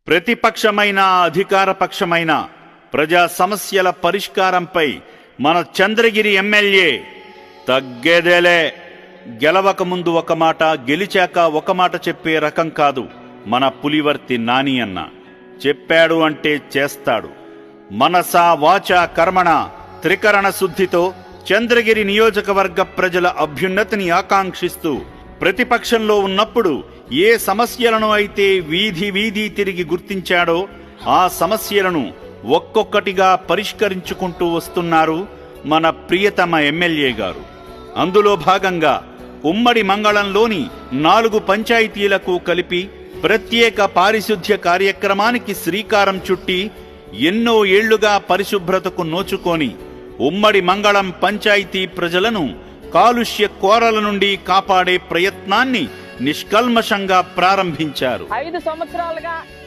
ప్రతిపక్షమైన అధికార పక్షమైన ప్రజా సమస్యల పరిష్కారంపై మన చంద్రగిరి ఎమ్మెల్యే తగ్గేదేలే. గెలవక ముందు ఒక మాట, గెలిచాక ఒక మాట చెప్పే రకం కాదు మన పులివర్తి నాని అన్న. చెప్పాడు అంటే చేస్తాడు. మనసా వాచా కర్మణ త్రికరణ శుద్ధితో చంద్రగిరి నియోజకవర్గ ప్రజల అభ్యున్నతిని ఆకాంక్షిస్తూ ప్రతిపక్షంలో ఉన్నప్పుడు ఏ సమస్యలను అయితే వీధి వీధి తిరిగి గుర్తించాడో ఆ సమస్యలను ఒక్కొక్కటిగా పరిష్కరించుకుంటూ వస్తున్నారు మన ప్రియతమ ఎమ్మెల్యే గారు. అందులో భాగంగా ఉమ్మడి మంగళంలోని 4 పంచాయతీలకు కలిపి ప్రత్యేక పారిశుద్ధ్య కార్యక్రమానికి శ్రీకారం చుట్టి ఎన్నో ఏళ్లుగా పరిశుభ్రతకు నోచుకొని ఉమ్మడి మంగళం పంచాయతీ ప్రజలను కాలుష్య కోరల నుండి కాపాడే ప్రయత్నాన్ని నిష్కల్మషంగా ప్రారంభించారు. 5 సంవత్సరాలుగా